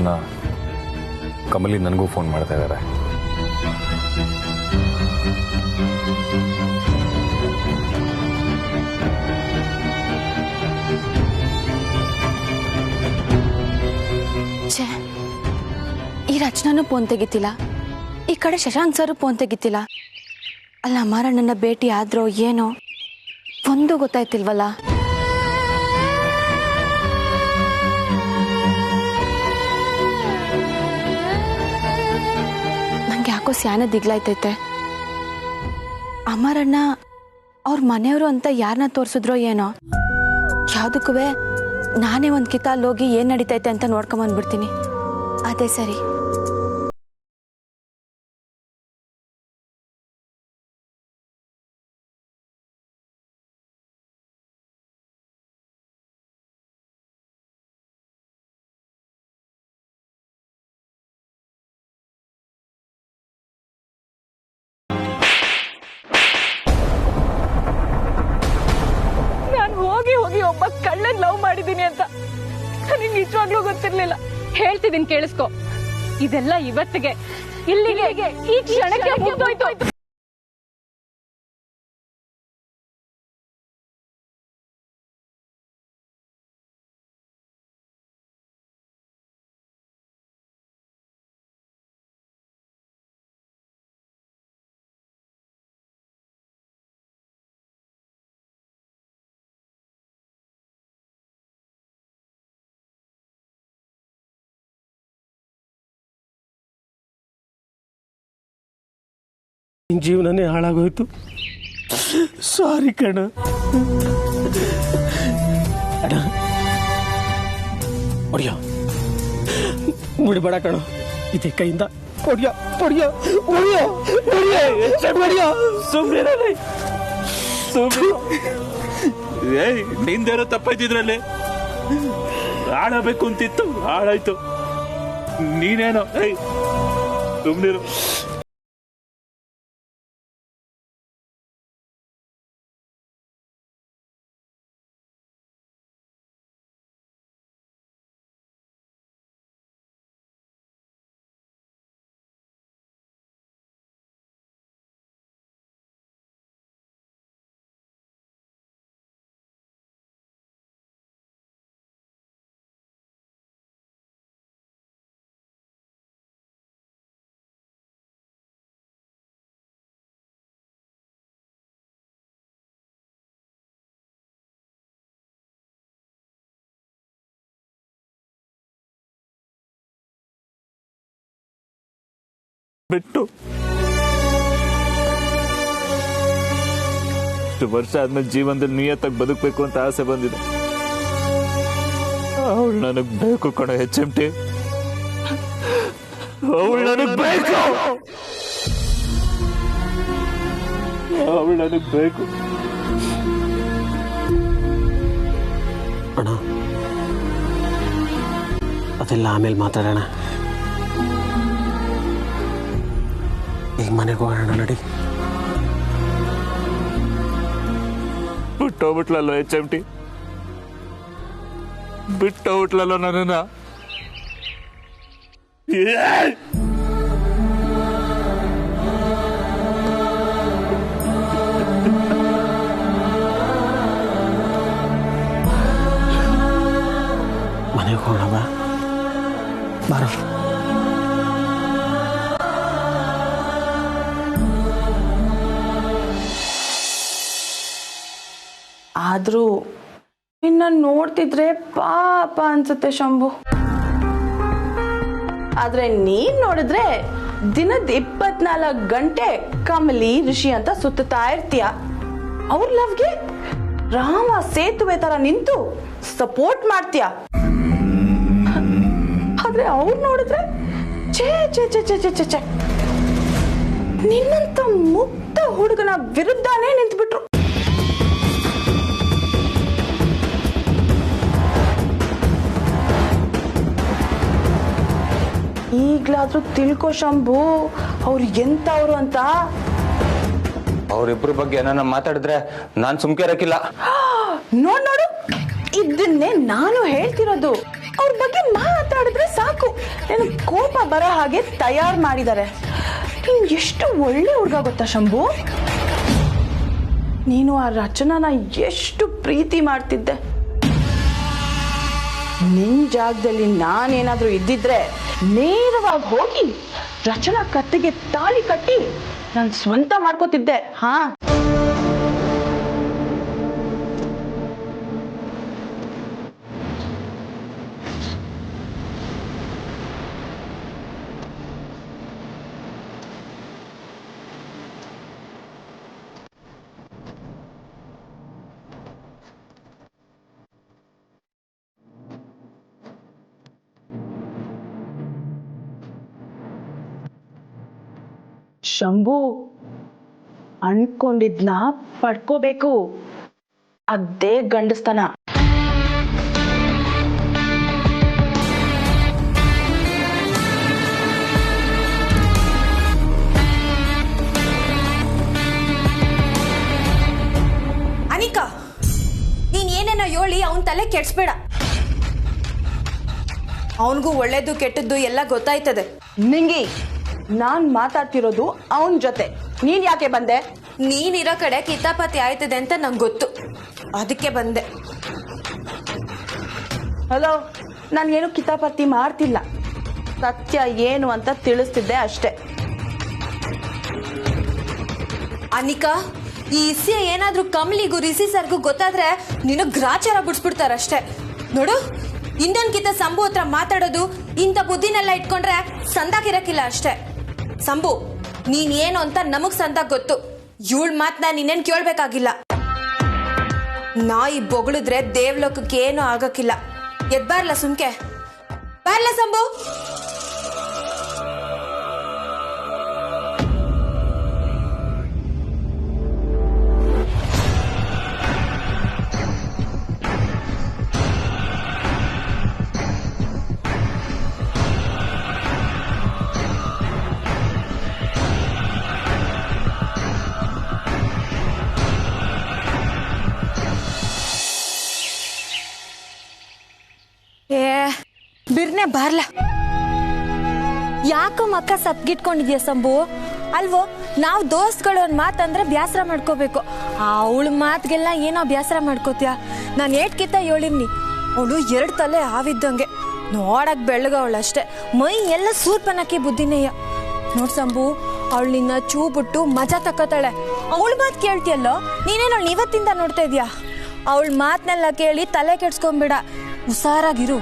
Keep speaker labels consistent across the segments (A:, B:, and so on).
A: ತಕ್ಷಣ ಕಮಲಿ ನನಗೂ ಫೋನ್ ಮಾಡ್ತಾ ಇದ್ದಾರೆ.
B: ಈ ರಚನಾನು ಫೋನ್ ತೆಗಿತಿಲ್ಲ, ಈ ಕಡೆ ಶಶಾಂಕ್ ಸರ್ ಫೋನ್ ತೆಗಿತಿಲ್ಲ. ಅಲ್ಲ ಮಾರಣ್ಣನ ಭೇಟಿ ಆದ್ರೋ ಏನೋ ಒಂದು ಗೊತ್ತಾಯ್ತಿಲ್ವಲ್ಲ. ನಂಗೆ ಯಾಕೋ ಸ್ಯಾನ ದಿಗ್ಲಾಯ್ತೈತೆ. ಅಮರಣ್ಣ ಅವ್ರ ಮನೆಯವರು ಅಂತ ಯಾರನ್ನ ತೋರ್ಸಿದ್ರೋ ಏನೋ. ಯಾವ್ದಕ್ಕೂ ನಾನೇ ಒಂದ್ ಕಿತ್ತಲ್ಲಿ ಹೋಗಿ ಏನ್ ನಡೀತೈತೆ ಅಂತ ನೋಡ್ಕೊಂಬಂದ್ಬಿಡ್ತೀನಿ. ಅದೇ ಸರಿ.
C: ಹೋಗಿ ಒಬ್ಬ ಕಳ್ಳನ್ ಲವ್ ಮಾಡಿದೀನಿ ಅಂತ ನನಗೆ ನಿಜವಾಗ್ಲೂ ಗೊತ್ತಿರ್ಲಿಲ್ಲ. ಹೇಳ್ತಿದ್ದೀನಿ ಕೇಳಿಸ್ಕೊ. ಇದೆಲ್ಲ ಇವತ್ತಿಗೆ ಇಲ್ಲಿಗೆ ಈ ಕ್ಷಣಕ್ಕೆ ಮುಗ್ದೋಯ್ತು.
D: ಜೀವನನೇ ಹಾಳಾಗೋಯ್ತು. ಸಾರಿ ಕಣ. ಹೊಡಿಯೋ ಮುಡಿಬೇಡ ಕಣ, ಇದೇ ಕೈಯಿಂದ ಹೊಡಿಯೋ ಹೊಡಿಯೋ ಹೊಡಿಯೋ ಹೊಡಿಯೋ.
E: ನಿಂದೇನೋ ತಪ್ಪಾಯ್ತಿದ್ರಲ್ಲಿ. ಆಡಬೇಕು ಅಂತಿತ್ತು, ಹಾಳಾಯ್ತು. ನೀನೇನೋ ಸುಮ್ನಿರು. ಬಿಟ್ಟು ಇಷ್ಟು ವರ್ಷ ಆದ್ಮೇಲೆ ಜೀವನದಲ್ಲಿ ನಿಯತ್ತಾಗಿ ಬದುಕಬೇಕು ಅಂತ ಆಸೆ ಬಂದಿದೆ. ಅವಳು ನನಗ್ ಬೇಕು ಕಣ HMT. ಅವಳು ನನಗ್ ಬೇಕು, ಅವಳು ನನಗ್ ಬೇಕು.
D: ಅಣ್ಣ ಅದೆಲ್ಲ ಆಮೇಲೆ ಮಾತಾಡೋಣ. ಈಗ ಮನೆಗೆ ಹೋಗೋಣ ನಡಿ.
E: ಬಿಟ್ಟೋಗ್ಬಿಟ್ಲಲ್ಲೋ HMT, ಬಿಟ್ಟೋಗ್ಬಿಟ್ಲಲ್ಲೋ ನನ್ನನ್ನ.
D: ಮನೆಗೆ ಹೋಗೋಣ ಬಾ. ಬಾರೋ.
B: ಆದ್ರೂ ನಿನ್ನ ನೋಡ್ತಿದ್ರೆ ಪಾಪ ಅನ್ಸುತ್ತೆ ಶಂಭು. ಆದ್ರೆ ನೀನ್ ನೋಡಿದ್ರೆ ದಿನದ 24 ಗಂಟೆ ಕಮಲಿ ಋಷಿ ಅಂತ ಸುತ್ತಾ ಇರ್ತೀಯ. ಅವ್ರ ಲವ್ಗೆ ರಾಮ ಸೇತುವೆ ತರ ನಿಂತು ಸಪೋರ್ಟ್ ಮಾಡ್ತೀಯ. ಆದ್ರೆ ಅವ್ರು ನೋಡಿದ್ರೆ ಛೇ ಛೇ ಛೇ ಛೇ ಛೇ ಛೇ ನಿನ್ನಂತ ಮುಕ್ತ ಹುಡುಗನ ವಿರುದ್ಧನೇ ನಿಂತ್ಬಿಟ್ರು. ಈಗ್ಲಾದ್ರೂ ತಿಳ್ಕೊ ಶಂಭು, ಅವ್ರು ಎಂತವ್ರು ಅಂತ.
F: ಅವ್ರಿಬ್ರ ಬಗ್ಗೆ ಏನಾನ ಮಾತಾಡಿದ್ರೆ ನಾನ್ ಸುಮ್ಕೆ ಇರಕ್ಕಿಲ್ಲ.
B: ನೋಡು, ಇದನ್ನೇ ನಾನು ಹೇಳ್ತಿರೋದು. ಅವ್ರ ಬಗ್ಗೆ ಮಾತಾಡಿದ್ರೆ ಸಾಕು ಏನು ಕೋಪ ಬರೋ ಹಾಗೆ ತಯಾರು ಮಾಡಿದ್ದಾರೆ. ನೀನು ಎಷ್ಟು ಒಳ್ಳೆ ಹುಡುಗ ಗೊತ್ತಾ ಶಂಭು. ನೀನು ಆ ರಚನಾನ ಎಷ್ಟು ಪ್ರೀತಿ ಮಾಡ್ತಿದ್ದೆ. ನಿನ್ ಜಾಗದಲ್ಲಿ ನಾನೇನಾದ್ರೂ ಇದ್ದಿದ್ರೆ ನೇರವಾಗಿ ಹೋಗಿ ರಚನಾ ಕತ್ತಿಗೆ ತಾಳಿ ಕಟ್ಟಿ ನಾನು ಸ್ವಂತ ಮಾಡ್ಕೋತಿದ್ದೆ. ಹಾ, ಶಂಭು ಅನ್ಕೊಂಡಿದ್ನ ಪಡ್ಕೋಬೇಕು. ಅದೇ ಗಂಡಸ್ತನ.
F: ಅನಿಕಾ, ನೀನ್ ಏನೇನೋ ಹೇಳಿ ಅವನ್ ತಲೆ ಕೆಡ್ಸ್ಬೇಡ. ಅವನಿಗೂ ಒಳ್ಳೇದು ಕೆಟ್ಟದ್ದು ಎಲ್ಲ ಗೊತ್ತಾಯ್ತದೆ.
B: ನಿಂಗಿ, ನಾನ್ ಮಾತಾಡ್ತಿರೋದು ಅವನ್ ಜೊತೆ. ನೀನ್ ಯಾಕೆ ಬಂದೆ?
F: ನೀನಿರೋ ಕಡೆ ಕಿತಾಪತಿ ಆಯ್ತದೆ ಅಂತ ನಂಗೆ ಗೊತ್ತು, ಅದಕ್ಕೆ ಬಂದೆ.
B: ಹಲೋ, ನಾನೇನು ಕಿತಾಪತಿ ಮಾಡ್ತಿಲ್ಲ. ಸತ್ಯ ಏನು ಅಂತ ತಿಳಿಸ್ತಿದ್ದೆ ಅಷ್ಟೇ.
F: ಅನಿಕಾ, ಈ ಇಸ್ಯ ಏನಾದ್ರೂ ಕಮಲಿಗೂ ರಿಸಿ ಸರ್ಗೂ ಗೊತ್ತಾದ್ರೆ ನೀನು ಗ್ರಾಚಾರ ಬಿಡಿಸ್ಬಿಡ್ತಾರಷ್ಟೇ. ನೋಡು, ಇನ್ನೊಂದ್ಕಿಂತ ಸಂಭು ಹತ್ರ ಮಾತಾಡೋದು ಇಂಥ ಬುದ್ಧಿನೆಲ್ಲ ಇಟ್ಕೊಂಡ್ರೆ ಸಂದಾಕಿರಕ್ಕಿಲ್ಲ ಅಷ್ಟೇ. ಸಂಭು, ನೀನ್ ಏನು ಅಂತ ನಮಗ್ ಸಂದಾಗ ಗೊತ್ತು. ಇವಳ ಮಾತನ್ನ ನೀನೇನ್ ಕೇಳ್ಬೇಕಾಗಿಲ್ಲ. ನಾಯಿ ಬೊಗಳಿದ್ರೆ ದೇವ್ಲೋಕಕ್ಕೆ ಏನು ಆಗಕ್ಕಿಲ್ಲ. ಎದ್ಬಾರ್ಲ ಸುಮ್ಕೆ, ಬಾರ್ಲ ಸಂಭು. ಬಿರ್ನೆ ಬಾರ್ಲ. ಯಾಕೋ ಮಕ್ಕ ಸತ್ಗಿಟ್ಕೊಂಡಿದ್ಯಾ ಸಂಭು? ಅಲ್ವೋ, ನಾವು ದೋಸ್ತ್ಗಳು ಒಂದ್ ಮಾತಂದ್ರೆ ಬ್ಯಾಸರ ಮಾಡ್ಕೋಬೇಕು. ಅವಳ ಮಾತ್ಗೆಲ್ಲ ಏನೋ ಬ್ಯಾಸರ ಮಾಡ್ಕೋತೀಯ. ನಾನು ಏಟ್ಕಿತ್ತ ಹೇಳಿವ್ನಿ, ಅವಳು 2 ತಲೆ ಆವಿದ್ದಂಗೆ. ನೋಡಕ್ ಬೆಳ್ಳಗವಳಷ್ಟೇ, ಮೈ ಎಲ್ಲ ಸೂರ್ಪನಕ್ಕಿ ಬುದ್ಧಿನೇಯ. ನೋಡ್ ಸಂಭು, ಅವಳು ನಿನ್ನ ಚೂ ಬಿಟ್ಟು ಮಜಾ ತಕ್ಕೋತಾಳೆ. ಅವಳ ಮಾತು ಕೇಳ್ತಿಯಲ್ಲೋ, ನೀನೇನೋ ಇವತ್ತಿಂದ ನೋಡ್ತಾ ಇದೀಯಾ. ಅವಳ ಮಾತನ್ನೆಲ್ಲ ಕೇಳಿ ತಲೆ ಕೆಡ್ಸ್ಕೊಂಬಿಡ, ಹುಷಾರಾಗಿರು.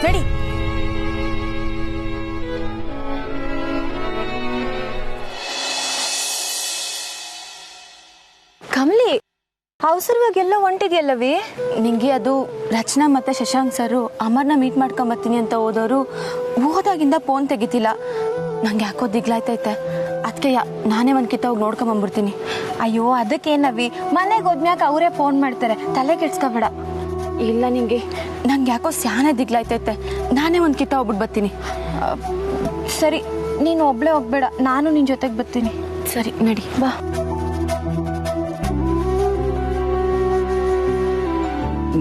F: ನಡಿ. ಕಮಲಿ, ಅವಸರವಾಗಿ ಎಲ್ಲ ಹೊಂಟಿದ್ಯಲ್ಲವೇ?
G: ನಿಂಗೆ ಅದು ರಚನಾ ಮತ್ತೆ ಶಶಾಂಕ್ ಸರ್ ಅಮರ್ನ ಮೀಟ್ ಮಾಡ್ಕೊಂಬರ್ತೀನಿ ಅಂತ ಹೋದವರು ಹೋದಾಗಿಂದ ಫೋನ್ ತೆಗಿತಿಲ್ಲ. ನಂಗೆ ಯಾಕೋ ದಿಗ್ಲಾಯ್ತೈತೆ. ಅದಕ್ಕೆ ನಾನೇ ಒಂದು ಕಿತ್ತ ಹೋಗಿ ನೋಡ್ಕೊಂಬಂದ್ಬಿಡ್ತೀನಿ.
F: ಅಯ್ಯೋ, ಅದಕ್ಕೇನವಿ, ಮನೆಗೆ ಹೋದ್ಮ್ಯಾಕ ಅವರೇ ಫೋನ್ ಮಾಡ್ತಾರೆ, ತಲೆ ಕೆಡ್ಸ್ಕೊಬೇಡ.
G: ಇಲ್ಲ ನಿಂಗೆ, ನಂಗೆ ಯಾಕೋ ಸ್ಯಾನೆ ದಿಗ್ಲಾಯ್ತೈತೆ. ನಾನೇ ಒಂದು ಕಿತ್ತ ಹೋಗ್ಬಿಟ್ಟು ಬರ್ತೀನಿ.
F: ಸರಿ, ನೀನು ಒಬ್ಳೆ ಹೋಗ್ಬೇಡ, ನಾನು ನಿನ್ ಜೊತೆಗೆ ಬರ್ತೀನಿ.
G: ಸರಿ, ನಡಿ ಬಾ.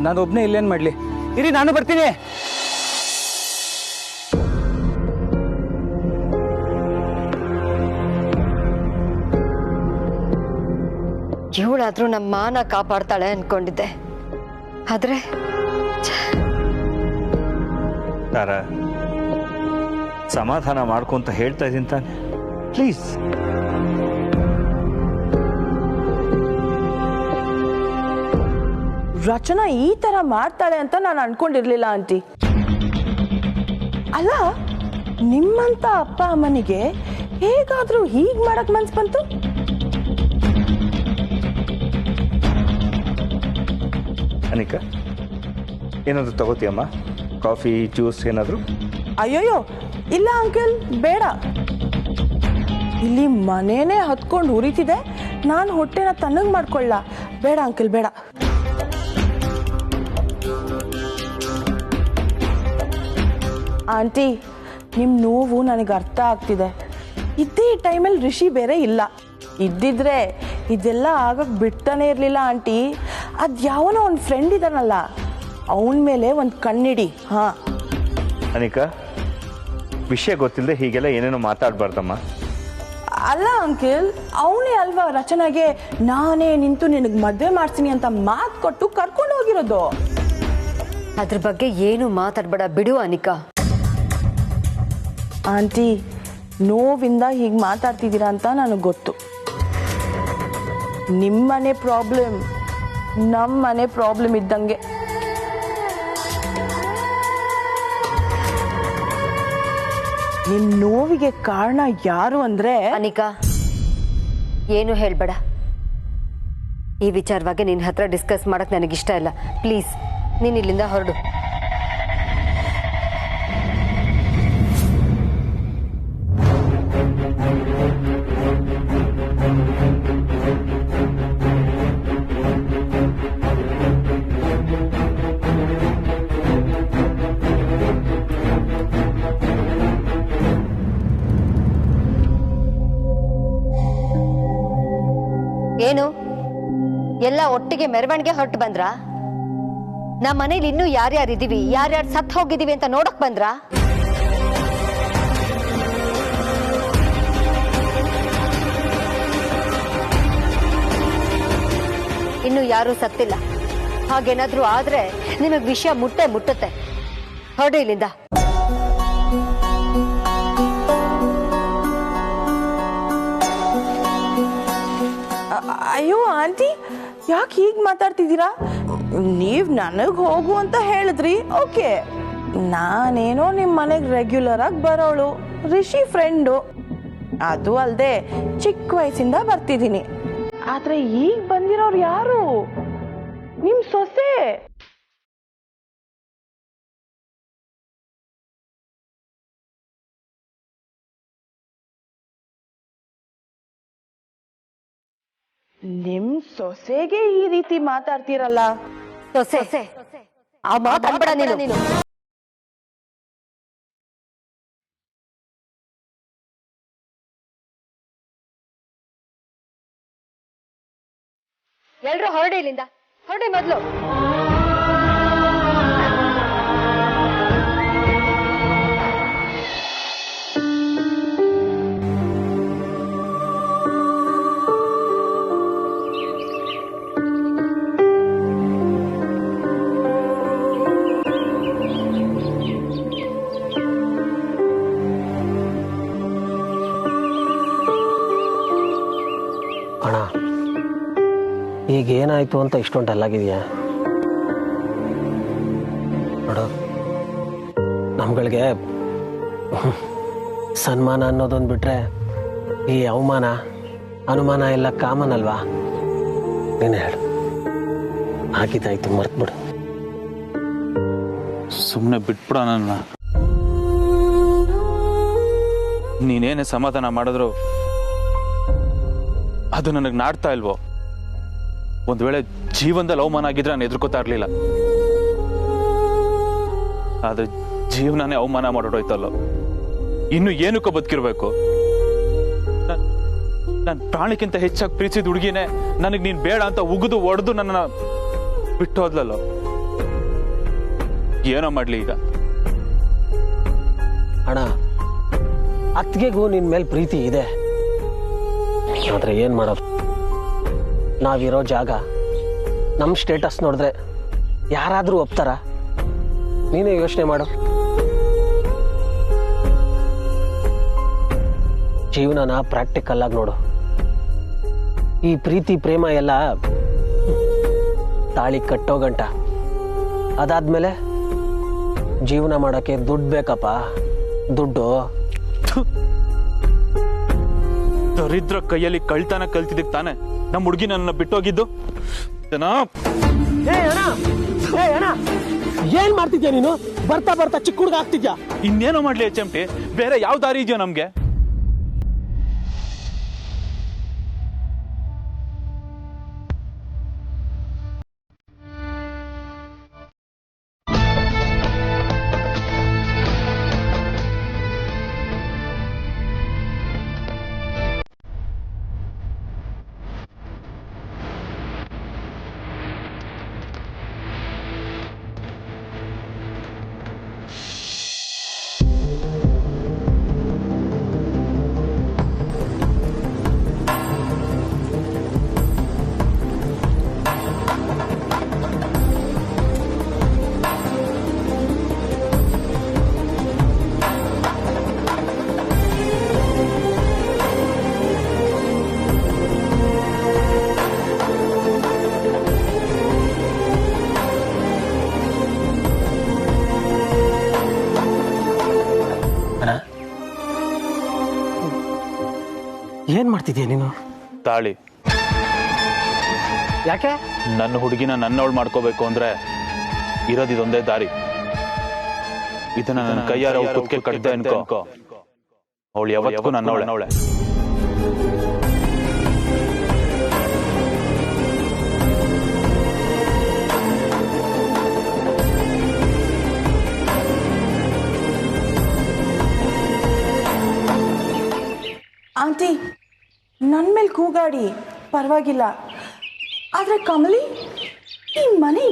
H: ನಾನು ಒಬ್ಬನೇ ಇಲ್ಲೇನು ಮಾಡಲಿ? ಇರಿ, ನಾನು ಬರ್ತೀನಿ.
I: ಇವಳಾದ್ರೂ ನಮ್ಮ ಮಾನ ಕಾಪಾಡ್ತಾಳೆ ಅನ್ಕೊಂಡಿದ್ದೆ, ಆದ್ರೆ
E: ತಾರ, ಸಮಾಧಾನ ಮಾಡ್ಕೊಂತ ಹೇಳ್ತಾ ಇದ್ದೀನಿ ತಾನೆ, ಪ್ಲೀಸ್.
B: ರಚನಾ ಈ ತರ ಮಾಡ್ತಾಳೆ ಅಂತ ನಾನು ಅನ್ಕೊಂಡಿರ್ಲಿಲ್ಲ ಆಂಟಿ. ಅಲ್ಲ, ನಿಮ್ಮಂತ ಅಪ್ಪ ಅಮ್ಮನಿಗೆ ಹೇಗಾದ್ರೂ ಹೀಗ್ ಮಾಡಕ್ ಮನ್ಸ್ ಬಂತು?
E: ಅನಿಕಾ, ಏನಾದರೂ ತಗೋತೀಯಮ್ಮ? ಕಾಫಿ, ಜ್ಯೂಸ್ ಏನಾದರೂ?
B: ಅಯ್ಯೋಯ್ಯೋ, ಇಲ್ಲ ಅಂಕಲ್, ಬೇಡ. ಇಲ್ಲಿ ಮನೇನೆ ಹತ್ಕೊಂಡು ಉರಿತಿದೆ, ನಾನು ಹೊಟ್ಟೆನ ತಣ್ಣಗ್ ಮಾಡ್ಕೊಳ್ಳ. ಬೇಡ ಅಂಕಲ್, ಬೇಡ. ಆಂಟಿ, ನಿಮ್ಮ ನೋವು ನನಗೆ ಅರ್ಥ ಆಗ್ತಿದೆ. ಇದೇ ಟೈಮಲ್ಲಿ ರಿಷಿ ಬೇರೆ ಇಲ್ಲ. ಇದ್ದಿದ್ರೆ ಇದೆಲ್ಲ ಆಗಕ್ಕೆ ಬಿಡ್ತಾನೆ ಇರಲಿಲ್ಲ ಆಂಟಿ. ಅದು ಯಾವನೋ ಒಂದು ಫ್ರೆಂಡ್ ಇದ್ದಾನಲ್ಲ, ಅವನ ಮೇಲೆ ಒಂದು ಕಣ್ಣಿಡಿ. ಹಾ,
E: ಅನಿಕಾ, ವಿಷಯ ಗೊತ್ತಿಲ್ಲದೆ ಹೀಗೆಲ್ಲ ಏನೇನೋ ಮಾತಾಡ್ಬಾರ್ದಮ್ಮ.
B: ಅಲ್ಲ ಅಂಕಿಲ್, ಅವನೇ ಅಲ್ವಾ ರಚನಾಗೆ ನಾನೇ ನಿಂತು ನಿನಗೆ ಮದುವೆ ಮಾಡ್ತೀನಿ ಅಂತ ಮಾತು ಕೊಟ್ಟು ಕರ್ಕೊಂಡು ಹೋಗಿರೋದು.
I: ಅದ್ರ ಬಗ್ಗೆ ಏನು ಮಾತಾಡ್ಬೇಡ ಬಿಡು ಅನಿಕಾ.
B: ಆಂಟಿ, ನೋವಿಂದ ಹೀಗೆ ಮಾತಾಡ್ತಿದ್ದೀರಾ ಅಂತ ನನಗೆ ಗೊತ್ತು. ನಿಮ್ಮನೆ ಪ್ರಾಬ್ಲಮ್ ನಮ್ಮನೆ ಪ್ರಾಬ್ಲಮ್ ಇದ್ದಂಗೆ. ನಿಮ್ ನೋವಿಗೆ ಕಾರಣ ಯಾರು ಅಂದ್ರೆ
I: ಅನಿಕಾ, ಏನು ಹೇಳ್ಬೇಡ. ಈ ವಿಚಾರವಾಗಿ ನಿನ್ನ ಹತ್ರ ಡಿಸ್ಕಸ್ ಮಾಡಕ್ ನನಗಿಷ್ಟ ಇಲ್ಲ. ಪ್ಲೀಸ್ ನೀನ್ ಇಲ್ಲಿಂದ ಹೊರಡು. ಏನು ಎಲ್ಲ ಒಟ್ಟಿಗೆ ಮೆರವಣಿಗೆ ಹೊರಟು ಬಂದ್ರಾ? ನಮ್ಮ ಮನೇಲಿ ಇನ್ನೂ ಯಾರ್ಯಾರಿದೀವಿ, ಯಾರ್ಯಾರು ಸತ್ತು ಹೋಗಿದೀವಿ ಅಂತ ನೋಡಕ್ ಬಂದ್ರಾ? ಇನ್ನು ಯಾರೂ ಸತ್ತಿಲ್ಲ. ಹಾಗೇನಾದ್ರೂ ಆದ್ರೆ ನಿಮಗ್ ವಿಷಯ ಮುಟ್ಟುತ್ತೆ. ಹೊರಡು ಇಲ್ಲಿಂದ.
B: ಅಯ್ಯೋ ಆಂಟಿ, ಯಾಕೆ ಹೀಗೆ ಮಾತಾಡ್ತಿದ್ದೀರಾ? ನೀವು ನನಗೆ ಹೋಗು ಅಂತ ಹೇಳಿದ್ರಿ, ಓಕೆ. ನಾನೇನೋ ನಿಮ್ಮ ಮನೆಗೆ ರೆಗ್ಯುಲರ್ ಆಗಿ ಬರೋಳು, ರಿಷಿ ಫ್ರೆಂಡು. ಅದು ಅಲ್ಲದೆ ಚಿಕ್ಕ ವಯಸ್ಸಿಂದ ಬರ್ತಿದ್ದೀನಿ. ಆದ್ರೆ ಈಗ ಬಂದಿರೋರು ಯಾರು? ನಿಮ್ಮ ಸೊಸೆ. ನಿಮ್ ಸೊಸೆಗೆ ಈ ರೀತಿ ಮಾತಾಡ್ತೀರಲ್ಲ?
I: ಸೊಸೆ ಆ ಮಾತಾಡ್ಬೇಡ ನೀನು. ಎಲ್ರು ಹೊರಡಿ ಇಲ್ಲಿಂದ, ಹೊರಡಿ ಮೊದ್ಲು.
D: ಅಣ್ಣ, ಈಗ ಏನಾಯ್ತು ಅಂತ ಇಷ್ಟೊಂದು ಡಲ್ಲಾಗಿದೆಯಾ? ನೋಡು, ನಮ್ಗಳಿಗೆ ಸನ್ಮಾನ ಅನ್ನೋದೊಂದು ಬಿಟ್ರೆ ಈ ಅವಮಾನ ಅನುಮಾನ ಎಲ್ಲ ಕಾಮನ್ ಅಲ್ವಾ? ನೀನು ಹೇಳು, ಆಗಿದ್ದಾಯ್ತು, ಮರ್ತ್ಬಿಡು.
J: ಸುಮ್ಮನೆ ಬಿಟ್ಬಿಡ ನನ್ನ. ನೀನೇನೇ ಸಮಾಧಾನ ಮಾಡಿದ್ರು ಅದು ನನಗೆ ನಾಡ್ತಾ ಇಲ್ವೋ? ಒಂದು ವೇಳೆ ಜೀವನದಲ್ಲಿ ಅವಮಾನ ಆಗಿದ್ರೆ ನಾನು ಎದುರ್ಕೋತಾ ಇರ್ಲಿಲ್ಲ. ಆದ್ರೆ ಜೀವನನೇ ಅವಮಾನ ಮಾಡೋಡೋಯ್ತಲ್ಲೋ. ಇನ್ನು ಏನಕ್ಕೋ ಬದುಕಿರ್ಬೇಕು? ನನ್ನ ಪ್ರಾಣಕ್ಕಿಂತ ಹೆಚ್ಚಾಗಿ ಪ್ರೀತಿಸಿದ ಹುಡುಗಿನೇ ನನಗೆ ನೀನ್ ಬೇಡ ಅಂತ ಉಗಿದು ಒಡೆದು ನನ್ನ ಬಿಟ್ಟು ಹೋದ್ಲಲ್ಲೋ. ಏನೋ ಮಾಡ್ಲಿ ಈಗ?
D: ಅಣ್ಣ, ಅತ್ತಿಗೆಗೂ ನಿನ್ ಮೇಲೆ ಪ್ರೀತಿ ಇದೆ, ಆದ್ರೆ ಏನ್ ಮಾಡೋದು? ನಾವಿರೋ ಜಾಗ, ನಮ್ಮ ಸ್ಟೇಟಸ್ ನೋಡಿದ್ರೆ ಯಾರಾದ್ರೂ ಒಪ್ತಾರ? ನೀನೇ ಯೋಚನೆ ಮಾಡು. ಜೀವನನ ಪ್ರಾಕ್ಟಿಕಲ್ ಆಗಿ ನೋಡು. ಈ ಪ್ರೀತಿ ಪ್ರೇಮ ಎಲ್ಲ ತಾಳಿ ಕಟ್ಟೋ ಗಂಟ, ಅದಾದ್ಮೇಲೆ ಜೀವನ ಮಾಡೋಕ್ಕೆ ದುಡ್ಡು ಬೇಕಪ್ಪ, ದುಡ್ಡು.
J: ದರಿದ್ರ ಕೈಯಲ್ಲಿ ಕಳ್ತನ ಕಲ್ತಿದ್ದಕ್ಕೆ ತಾನೆ ನಮ್ಮ ಹುಡುಗಿ ನನ್ನ ಬಿಟ್ಟೋಗಿದ್ದು.
D: ಏನ್ ಮಾಡ್ತಿದ್ಯಾ ನೀನು? ಬರ್ತಾ ಬರ್ತಾ ಚಿಕ್ಕ ಹುಡುಗ ಆಗ್ತಿದ್ಯಾ?
J: ಇನ್ನೇನೋ ಮಾಡ್ಲಿ HMT, ಬೇರೆ ಯಾವ ದಾರಿ ಇದೆಯೋ ನಮ್ಗೆ?
D: ಮಾಡ್ತಿದ್ಯಾ ನೀನು?
J: ತಾಳಿ.
D: ಯಾಕೆ?
J: ನನ್ನ ಹುಡುಗಿನ ನನ್ನವಳು ಮಾಡ್ಕೋಬೇಕು ಅಂದ್ರೆ ಇರೋದಿದೊಂದೇ ದಾರಿ. ಇದನ್ನ ನನ್ನ ಕೈಯಾರ ಕುತ್ತಿಗೆ ಕಟ್ಟಿದೆ ಅನ್ಕೋ, ಅವಳು ಯಾವತ್ತಿಗೂ ನನ್ನವಳೆ.
B: ಆಂಟಿ, ನನ್ನ ಮೇಲೆ ಕೂಗಾಡಿ ಪರವಾಗಿಲ್ಲ, ಆದ್ರೆ ಕಮಲಿ ಈ ಮನೆ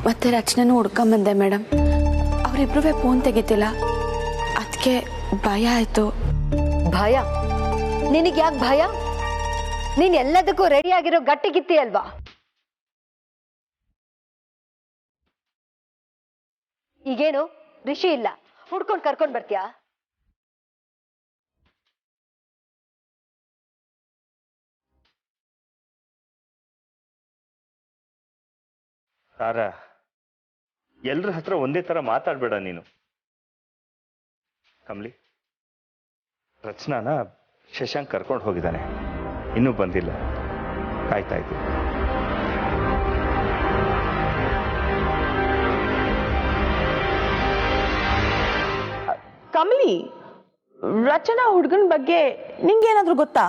G: ಮತ್ತೆ ರಚನೆನೂ ಹುಡ್ಕೊಂಬಂದೆ ಮೇಡಮ್. ಅವರಿಬ್ರು ಫೋನ್ ತೆಗಿತಿಲ್ಲ, ಅದಕ್ಕೆ ಭಯ ಆಯ್ತು.
I: ಭಯ? ನಿನಗೆ ಯಾಕೆ ಭಯ? ನೀನ್ ಎಲ್ಲದಕ್ಕೂ ರೆಡಿ ಆಗಿರೋ ಗಟ್ಟಿಗಿತ್ತಿ ಅಲ್ವಾ? ಈಗೇನು ರಿಷಿ ಇಲ್ಲ, ಹುಡ್ಕೊಂಡು ಕರ್ಕೊಂಡ್ ಬರ್ತೀಯಾ?
K: ತಾರಾ, ಎಲ್ರ ಹತ್ರ ಒಂದೇ ತರ ಮಾತಾಡ್ಬೇಡ ನೀನು. ಕಮಲಿ, ರಚನಾನ ಶಶಾಂಕ್ ಕರ್ಕೊಂಡು ಹೋಗಿದ್ದಾನೆ, ಇನ್ನೂ ಬಂದಿಲ್ಲ, ಕಾಯ್ತಾ ಇದ್ದೀನಿ.
B: ಕಮಲಿ, ರಚನಾ ಹುಡುಗನ ಬಗ್ಗೆ ನಿಂಗೇನಾದ್ರೂ ಗೊತ್ತಾ?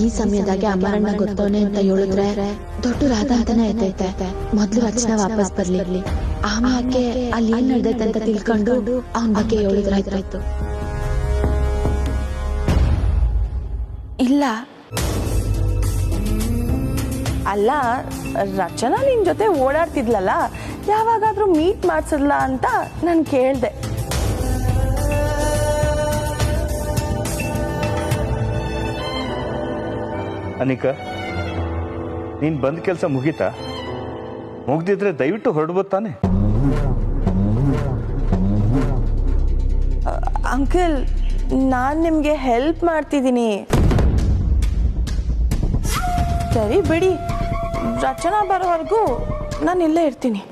G: ಈ ಸಮಯದಾಗೆ ಅಮರಣ್ಣ ಗೊತ್ತವನೆ ಅಂತ ಹೇಳಿದ್ರೆ ದೊಡ್ಡ ರಾಧ ಅಂತಾನೆ ಐತೈತೆ. ಮೊದ್ಲು ರಚನಾ ವಾಪಸ್ ಬರ್ಲಿ, ಆಮ್ಯಾಕೆ ಅಲ್ಲಿ ಏನ್ ನಡೆದೈತೆ ಅಂತ ತಿಳ್ಕೊಂಡು ಅವನ ಬಗ್ಗೆ ಹೇಳಿದ್ರಾಯ್ತು.
B: ಇಲ್ಲ ಅಲ್ಲ, ರಚನಾ ನಿನ್ ಜೊತೆ ಓಡಾಡ್ತಿದ್ಲಲ್ಲ, ಯಾವಾಗಾದ್ರೂ ಮೀಟ್ ಮಾಡ್ಸಲ್ಲ ಅಂತ ನಾನು ಕೇಳ್ದೆ.
K: ಅನಿಕಾ, ನೀನ್ ಬಂದ ಕೆಲಸ ಮುಗೀತಾ? ಮುಗ್ದಿದ್ರೆ ದಯವಿಟ್ಟು ಹೊರಡ್ಬೋದು ತಾನೆ?
B: ಅಂಕಲ್, ನಾನು ನಿಮಗೆ ಹೆಲ್ಪ್ ಮಾಡ್ತಿದ್ದೀನಿ. ಸರಿ ಬಿಡಿ, ರಚನಾ ಬರೋವರೆಗೂ ನಾನು ಇಲ್ಲೇ ಇರ್ತೀನಿ.